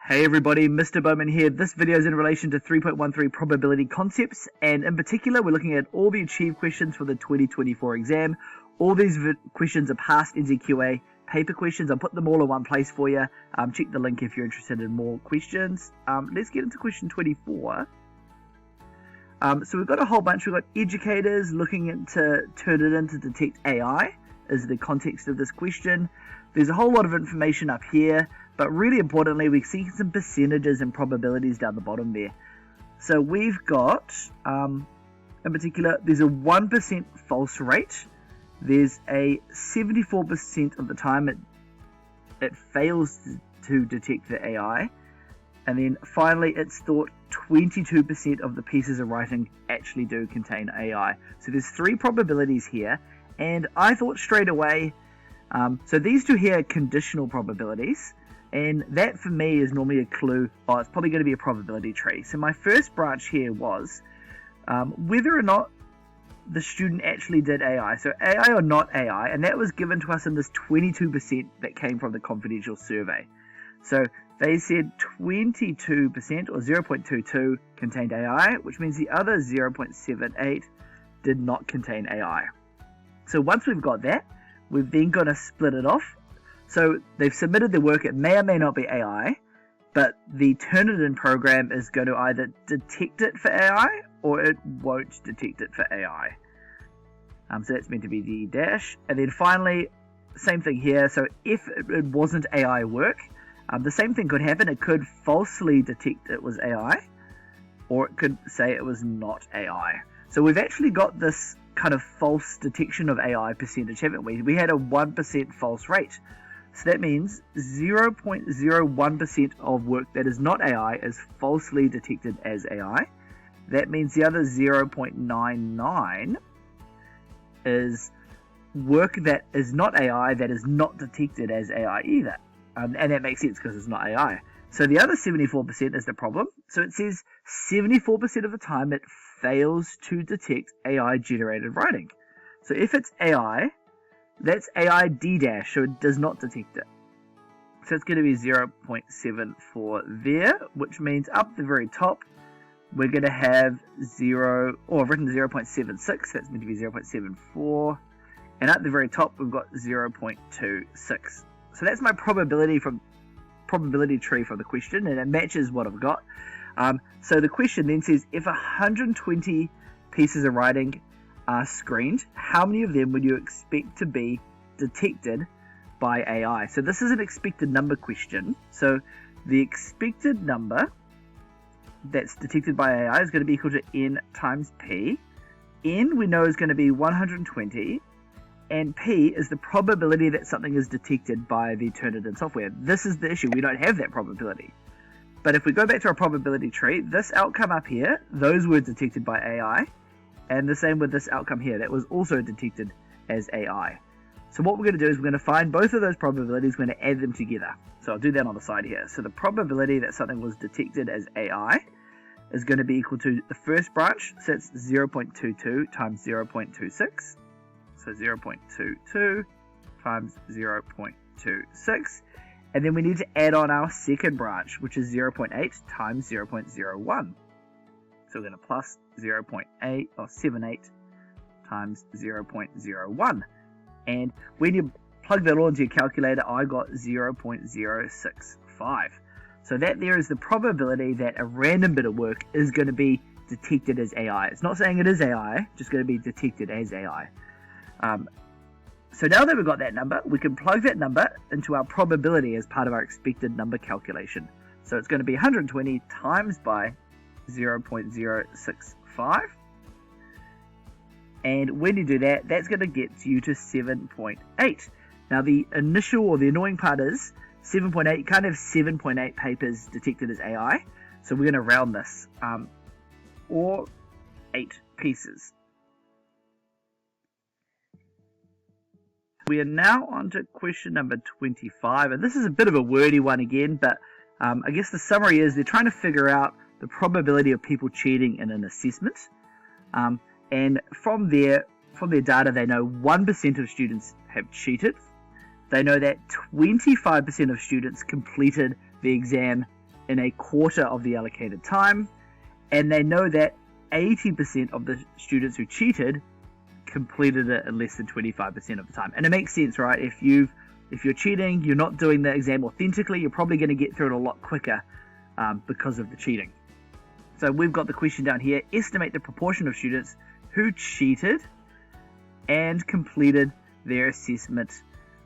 Hey everybody, Mr. Bowman here. This video is in relation to 3.13 probability concepts, and in particular we're looking at all the achieved questions for the 2024 exam. All these questions are past NZQA paper questions. I'll put them all in one place for you. Check the link if you're interested in more questions. Let's get into question 24. So we've got a whole bunch. We've got educators looking into Turnitin to detect AI is the context of this question. There's a whole lot of information up here, but really importantly, we see some percentages and probabilities down the bottom there. So we've got, in particular, there's a 1% false rate. There's a 74% of the time it fails to detect the AI. And then finally, it's thought 22% of the pieces of writing actually do contain AI. So there's three probabilities here. And I thought straight away, so these two here are conditional probabilities. And that for me is normally a clue, it's probably going to be a probability tree. So my first branch here was whether or not the student actually did AI. So AI or not AI, and that was given to us in this 22% that came from the confidential survey. So they said 22% or 0.22 contained AI, which means the other 0.78 did not contain AI. So once we've got that, we've then got to split it off. So they've submitted their work. It may or may not be AI, but the Turnitin program is going to either detect it for AI or it won't detect it for AI. So that's meant to be the dash. And then finally, same thing here. So if it wasn't AI work, the same thing could happen. It could falsely detect it was AI, or it could say it was not AI. So we've actually got this kind of false detection of AI percentage, haven't we? We had a 1% false rate. So that means 0.01% of work that is not AI is falsely detected as AI. That means the other 0.99 is work that is not AI that is not detected as AI either. And that makes sense because it's not AI. So the other 74% is the problem. So it says 74% of the time it fails to detect AI-generated writing. So if it's AI, that's AI D dash, so it does not detect it. So it's going to be 0.74 there, which means up the very top, we're going to have I've written 0.76, that's meant to be 0.74. And at the very top, we've got 0.26. So that's my probability tree for the question, and it matches what I've got. So the question then says, if 120 pieces of writing are screened, how many of them would you expect to be detected by AI? So this is an expected number question. So the expected number that's detected by AI is going to be equal to n times p. N we know is going to be 120, and p is the probability that something is detected by the Turnitin software. This is the issue. We don't have that probability. But if we go back to our probability tree, this outcome up here, those were detected by AI. And the same with this outcome here, that was also detected as AI. So what we're going to do is we're going to find both of those probabilities, we're going to add them together. So I'll do that on the side here. So the probability that something was detected as AI is going to be equal to the first branch, so it's 0.22 times 0.26. So 0.22 times 0.26. And then we need to add on our second branch, which is 0.8 times 0.01. So we're going to plus 0.8 or 78 times 0.01. And when you plug that all into your calculator, I got 0.065. So that there is the probability that a random bit of work is going to be detected as AI. It's not saying it is AI, just going to be detected as AI. So now that we've got that number, we can plug that number into our probability as part of our expected number calculation. So it's going to be 120 times by 0.065. And when you do that, that's going to get you to 7.8. Now the initial or the annoying part is 7.8, you can't have 7.8 papers detected as AI. So we're going to round this, or 8 pieces. We are now on to question number 25, and this is a bit of a wordy one again, but I guess the summary is they're trying to figure out the probability of people cheating in an assessment. And from their data, they know 1% of students have cheated. They know that 25% of students completed the exam in a quarter of the allocated time, and they know that 80% of the students who cheated completed it in less than 25% of the time. And it makes sense, right? If you're cheating, you're not doing the exam authentically, you're probably going to get through it a lot quicker because of the cheating. So we've got the question down here: estimate the proportion of students who cheated and completed their assessment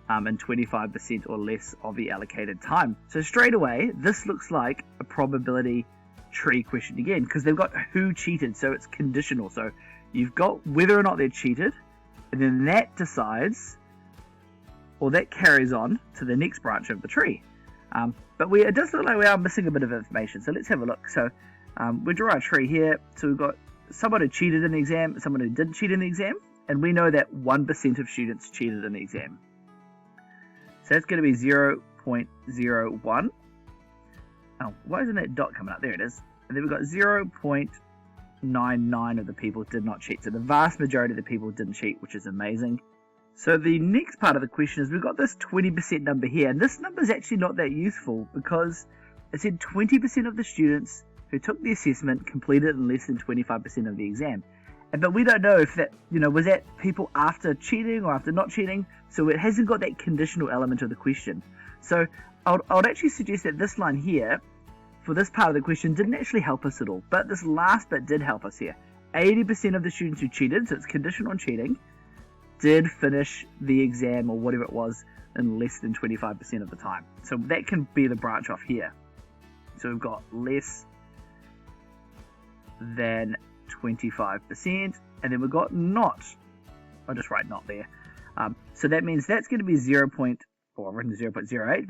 in 25% or less of the allocated time. So straight away, this looks like a probability tree question again, because they've got who cheated, so it's conditional. So you've got whether or not they cheated, and then that decides, or that carries on to the next branch of the tree. But it does look like we are missing a bit of information, so let's have a look. So we draw our tree here. So we've got someone who cheated in the exam, someone who didn't cheat in the exam, and we know that 1% of students cheated in the exam. So that's going to be 0.01. Oh, why isn't that dot coming up? There it is. And then we've got 0.99 of the people did not cheat. So the vast majority of the people didn't cheat, which is amazing. So the next part of the question is we've got this 20% number here. And this number is actually not that useful because it said 20% of the students who took the assessment completed in less than 25% of the exam. But we don't know if that, was that people after cheating or after not cheating. So it hasn't got that conditional element of the question. So I would actually suggest that this line here, for this part of the question, didn't actually help us at all. But this last bit did help us here. 80% of the students who cheated, so it's conditional on cheating, did finish the exam or whatever it was in less than 25% of the time. So that can be the branch off here. So we've got less than 25%, and then we've got not. I'll just write not there. So that means that's going to be 0.08, but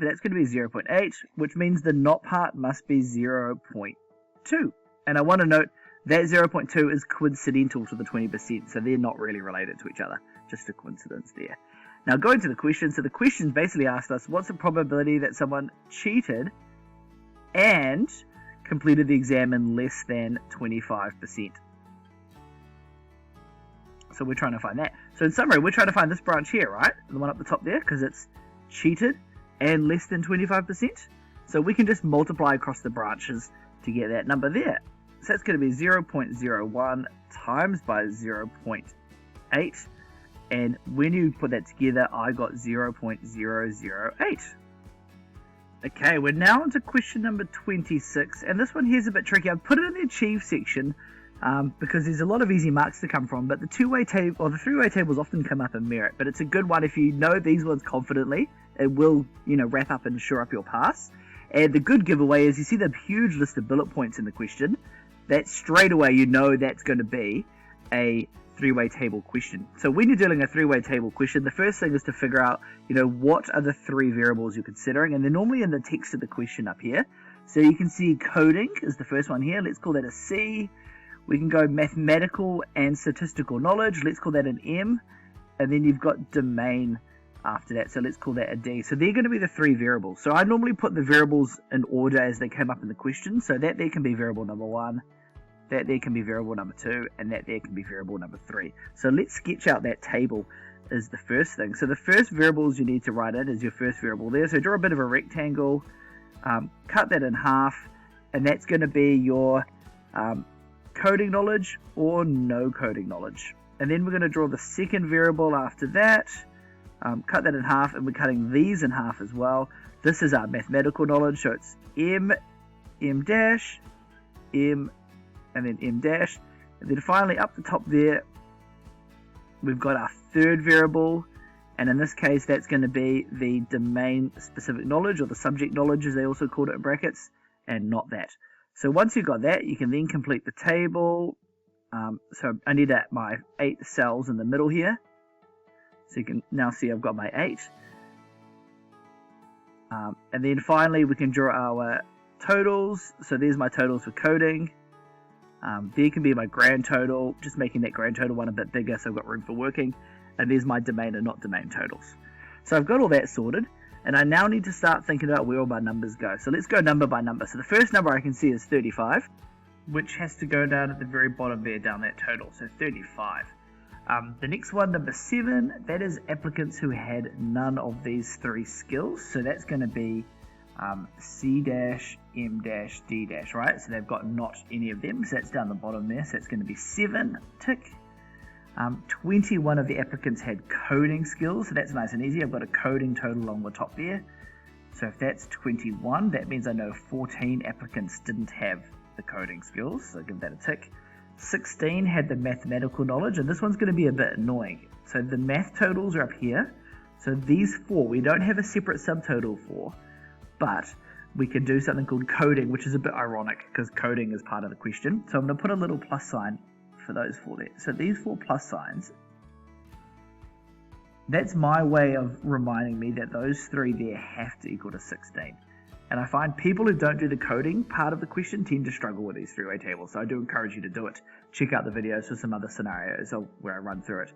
that's going to be 0.8, which means the not part must be 0.2. And I want to note that 0.2 is coincidental to the 20%, so they're not really related to each other, just a coincidence there. Now going to the question, so the question basically asked us, what's the probability that someone cheated and completed the exam in less than 25%? So we're trying to find that. So in summary, we're trying to find this branch here, right? The one up the top there, because it's cheated and less than 25%. So we can just multiply across the branches to get that number there. So that's going to be 0.01 times by 0.8. And when you put that together, I got 0.008. Okay, we're now on to question number 26. And this one here is a bit tricky. I've put it in the achieve section because there's a lot of easy marks to come from. But the two-way table or the three-way tables often come up in merit. But it's a good one if you know these ones confidently. It will, wrap up and shore up your pass. And the good giveaway is you see the huge list of bullet points in the question. That straight away you know that's going to be a three-way table question. So when you're doing a three-way table question, the first thing is to figure out, what are the three variables you're considering, and they're normally in the text of the question up here. So you can see coding is the first one here. Let's call that a C. We can go mathematical and statistical knowledge. Let's call that an M. And then you've got domain after that. So let's call that a D. So they're going to be the three variables. So I normally put the variables in order as they came up in the question. So that there can be variable number 1. That there can be variable number 2, and that there can be variable number 3. So let's sketch out that table is the first thing. So the first variables you need to write in is your first variable there. So draw a bit of a rectangle, cut that in half, and that's going to be your coding knowledge or no coding knowledge. And then we're going to draw the second variable after that, cut that in half, and we're cutting these in half as well. This is our mathematical knowledge, so it's M dash, M, and then M dash, and then finally up the top there we've got our third variable, and in this case that's going to be the domain specific knowledge, or the subject knowledge as they also called it in brackets, and not that. So once you've got that, you can then complete the table. So I need my 8 cells in the middle here, so you can now see I've got my 8, and then finally we can draw our totals. So there's my totals for coding. There can be my grand total, just making that grand total one a bit bigger so I've got room for working. And there's my domain and not domain totals. So I've got all that sorted, and I now need to start thinking about where all my numbers go. So let's go number by number. So the first number I can see is 35, which has to go down at the very bottom there, down that total. So 35. The next one, number 7, that is applicants who had none of these 3 skills. So that's going to be C dash, M dash, D dash, right? So they've got not any of them, so that's down the bottom there, so that's going to be 7, tick. 21 of the applicants had coding skills, so that's nice and easy. I've got a coding total along the top there. So if that's 21, that means I know 14 applicants didn't have the coding skills, so I'll give that a tick. 16 had the mathematical knowledge, and this one's going to be a bit annoying. So the math totals are up here. So these 4, we don't have a separate subtotal for, but we can do something called coding, which is a bit ironic because coding is part of the question. So I'm going to put a little plus sign for those 4 there. So these 4 plus signs, that's my way of reminding me that those 3 there have to equal to 16. And I find people who don't do the coding part of the question tend to struggle with these 3-way tables. So I do encourage you to do it. Check out the videos for some other scenarios where I run through it.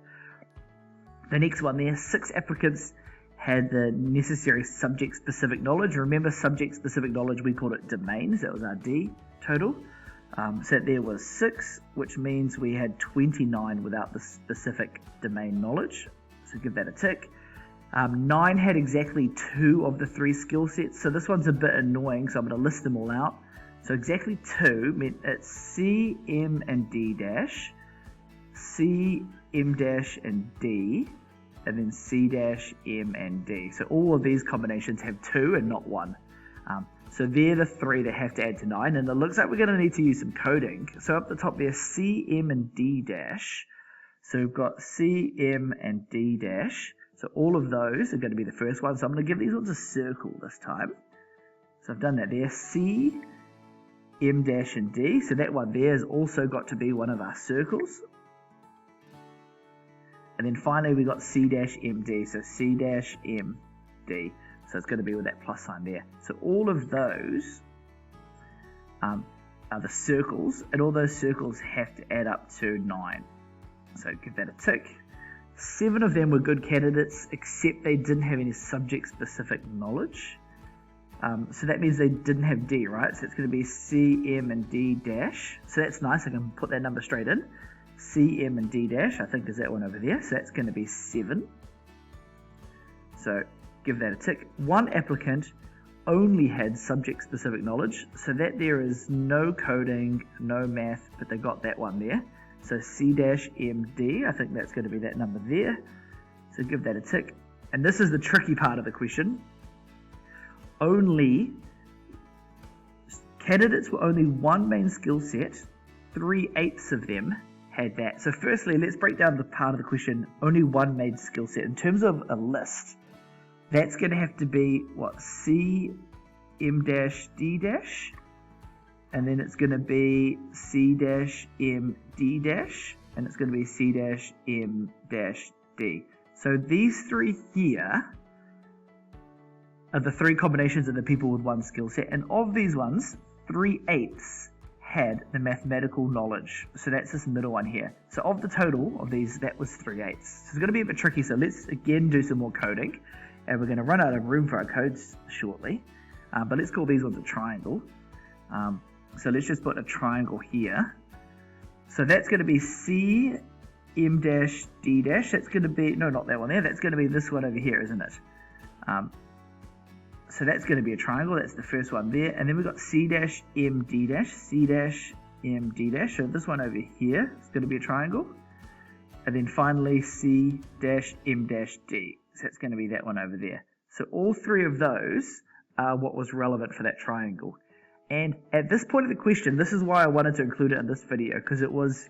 The next one there, 6 applicants had the necessary subject-specific knowledge. Remember, subject-specific knowledge, we called it domains. That was our D total. So there was 6, which means we had 29 without the specific domain knowledge. So give that a tick. 9 had exactly 2 of the 3 skill sets. So this one's a bit annoying, so I'm going to list them all out. So exactly 2 meant it's C, M, and D dash, C, M dash, and D, and then C dash, M, and D. So all of these combinations have 2 and not 1. So they're the 3 that have to add to 9, and it looks like we're going to need to use some coding. So up the top there, C, M, and D dash. So we've got C, M, and D dash. So all of those are going to be the first one. So I'm going to give these ones a circle this time. So I've done that there. C, M dash, and D. So that one there has also got to be one of our circles. And then finally we got C dash, M, D. So C dash, M, D. So it's going to be with that plus sign there. So all of those are the circles, and all those circles have to add up to 9. So give that a tick. 7 of them were good candidates, except they didn't have any subject-specific knowledge. So that means they didn't have D, right? So it's going to be C, M, and D dash. So that's nice. I can put that number straight in. C, M, and D dash, I think is that one over there. So that's going to be 7. So give that a tick. 1 applicant only had subject-specific knowledge. So that there is no coding, no math, but they got that one there. So C-MD, I think that's going to be that number there. So give that a tick. And this is the tricky part of the question. Candidates were only 1 main skill set, 3/8 of them had that. So firstly, let's break down the part of the question, only 1 main skill set. In terms of a list, that's going to have to be, what, C-M-D-, and then it's going to be C-M-D-, and it's going to be C-M-D. So these 3 here are the 3 combinations of the people with 1 skill set, and of these ones, 3/8 had the mathematical knowledge. So that's this middle one here. So of the total of these, that was 3/8. So it's going to be a bit tricky, so let's again do some more coding, and we're going to run out of room for our codes shortly, but let's call these ones a triangle. So let's just put a triangle here. So that's going to be C, M dash, D dash. That's going to be, no, not that one there. That's going to be this one over here, isn't it? So that's going to be a triangle. That's the first one there. And then we've got C dash, M, D dash, C dash, M, D dash. So this one over here is going to be a triangle. And then finally C dash, M dash, D. So that's going to be that one over there. So all 3 of those are what was relevant for that triangle. And at this point of the question, this is why I wanted to include it in this video, because it was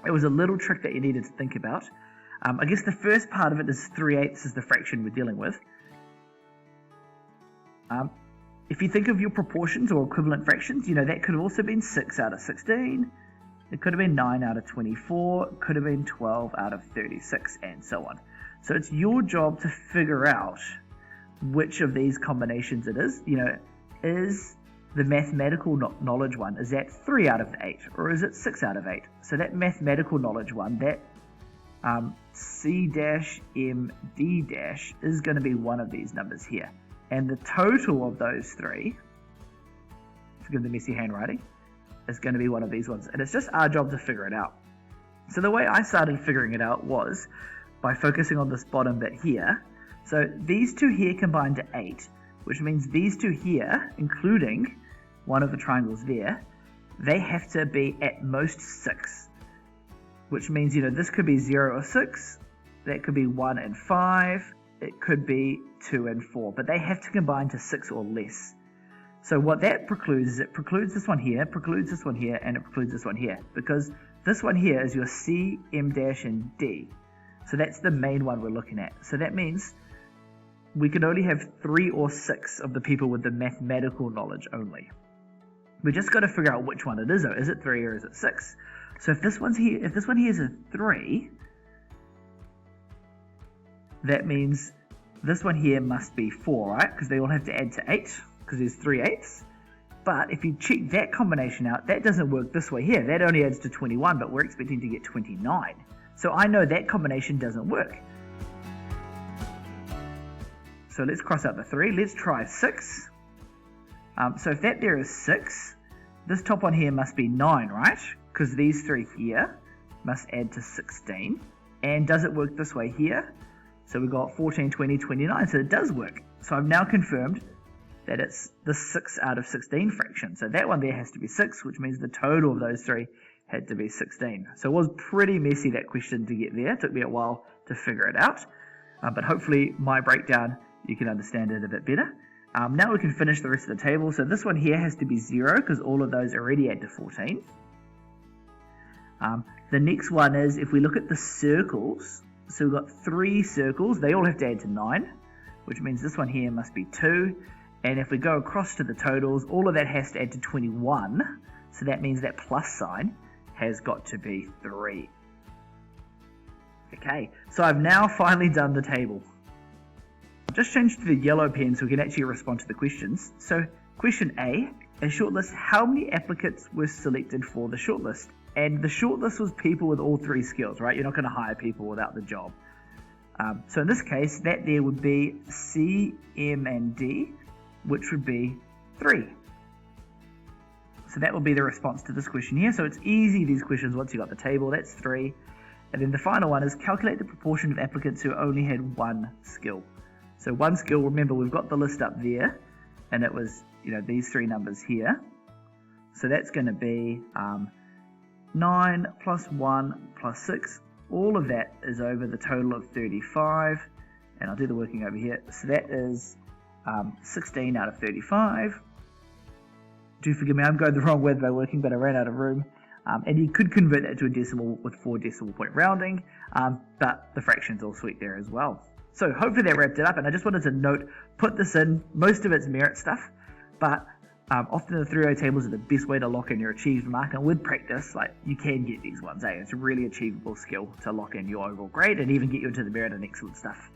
a little trick that you needed to think about. I guess the first part of it is 3/8 is the fraction we're dealing with. If you think of your proportions or equivalent fractions, you know, that could have also been 6 out of 16. It could have been 9 out of 24. It could have been 12 out of 36, and so on. So it's your job to figure out which of these combinations it is. You know, is the mathematical knowledge one, is that 3 out of 8, or is it 6 out of 8? So that mathematical knowledge one, that C-M-D- is going to be one of these numbers here. And the total of those 3, forgive the messy handwriting, is going to be one of these ones. And it's just our job to figure it out. So the way I started figuring it out was by focusing on this bottom bit here. So these 2 here combine to 8. which means these two here, including one of the triangles there, they have to be at most 6. Which means, this could be 0 or 6, that could be 1 and 5, it could be 2 and 4, but they have to combine to 6 or less. So what that precludes is it precludes this one here, precludes this one here, and it precludes this one here, because this one here is your C, M dash, and D. So that's the main one we're looking at. So that means we can only have 3 or 6 of the people with the mathematical knowledge only. We just got to figure out which one it is though. Is it 3 or is it 6? So if this one here is a 3, that means this one here must be 4, right? Because they all have to add to 8, because there's 3 8s. But if you check that combination out, that doesn't work this way here. That only adds to 21, but we're expecting to get 29. So I know that combination doesn't work. So let's cross out the 3. Let's try 6. So if that there is 6, this top one here must be 9, right? Because these 3 here must add to 16. And does it work this way here? So we've got 14, 20, 29. So it does work. So I've now confirmed that it's the 6 out of 16 fraction. So that one there has to be 6, which means the total of those 3 had to be 16. So it was pretty messy, that question, to get there. It took me a while to figure it out. But hopefully my breakdown, you can understand it a bit better. Now we can finish the rest of the table. So this one here has to be 0 because all of those already add to 14. The next one is, if we look at the circles, so we've got 3 circles, they all have to add to 9, which means this one here must be 2. And if we go across to the totals, all of that has to add to 21. So that means that plus sign has got to be 3. Okay, so I've now finally done the table. I've just changed to the yellow pen so we can actually respond to the questions. So question A, a shortlist, how many applicants were selected for the shortlist? And the shortlist was people with all 3 skills, right? You're not going to hire people without the job. So in this case, that there would be C, M, and D, which would be 3. So that will be the response to this question here. So it's easy, these questions, once you got the table, that's 3. And then the final one is calculate the proportion of applicants who only had 1 skill. So 1 skill, remember we've got the list up there, and it was, these 3 numbers here. So that's going to be 9 plus 1 plus 6. All of that is over the total of 35. And I'll do the working over here. So that is 16 out of 35. Do forgive me, I'm going the wrong way by working, but I ran out of room. And you could convert that to a decimal with 4 decimal point rounding, but the fraction's all sweet there as well. So hopefully that wrapped it up, and I just wanted to note, put this in, most of it's merit stuff, but often the 3O tables are the best way to lock in your achieved mark, and with practice, you can get these ones, It's a really achievable skill to lock in your overall grade and even get you into the merit and excellent stuff.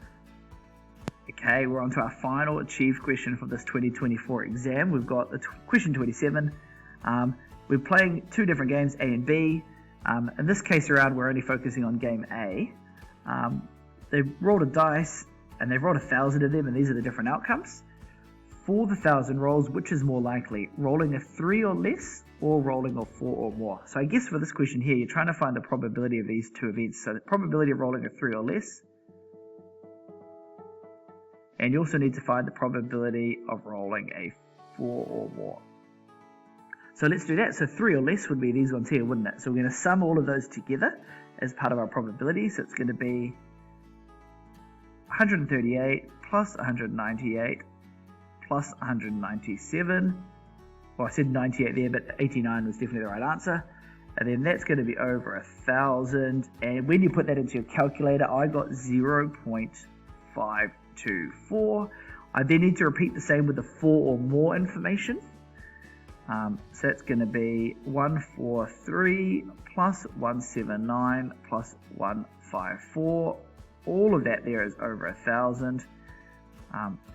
Okay, we're on to our final achieved question for this 2024 exam. We've got the question 27. We're playing 2 different games, A and B. In this case around, we're only focusing on game A. They've rolled a dice, and they've rolled 1,000 of them, and these are the different outcomes. For the 1,000 rolls, which is more likely, rolling a 3 or less, or rolling a 4 or more? So I guess for this question here, you're trying to find the probability of these 2 events. So the probability of rolling a 3 or less, and you also need to find the probability of rolling a 4 or more. So let's do that. So 3 or less would be these ones here, wouldn't it? So we're going to sum all of those together as part of our probability. So it's going to be 138 plus 198 plus 197. Well, I said 98 there, but 89 was definitely the right answer. And then that's going to be over 1,000. And when you put that into your calculator, I got 0.524. I then need to repeat the same with the 4 or more information. So that's going to be 143 plus 179 plus 154. All of that there is over 1,000.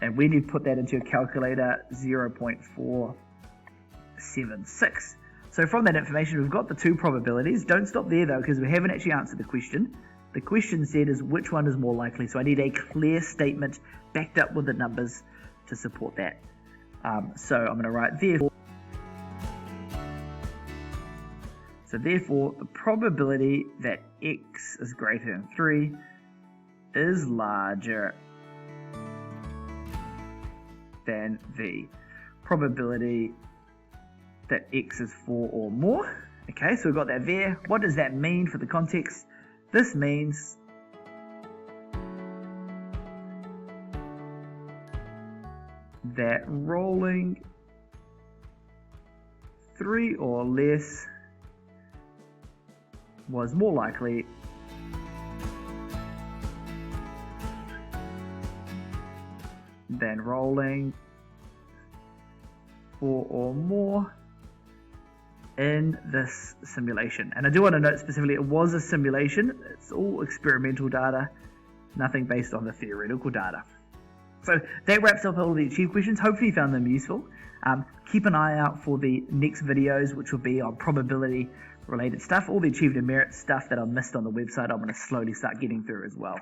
And when you put that into your calculator, 0.476. So from that information, we've got the 2 probabilities. Don't stop there though, because we haven't actually answered the question. The question said is which one is more likely. So I need a clear statement backed up with the numbers to support that. So I'm going to write therefore. So therefore, the probability that x is greater than 3 is larger than the probability that x is 4 or more. Okay, so we've got that there. What does that mean for the context? This means that rolling 3 or less was more likely than rolling 4 or more in this simulation. And I do want to note specifically it was a simulation. It's all experimental data, nothing based on the theoretical data. So that wraps up all the achieved questions. Hopefully you found them useful. Keep an eye out for the next videos, which will be on probability related stuff. All the achieved and merit stuff that I missed on the website, I'm going to slowly start getting through as well.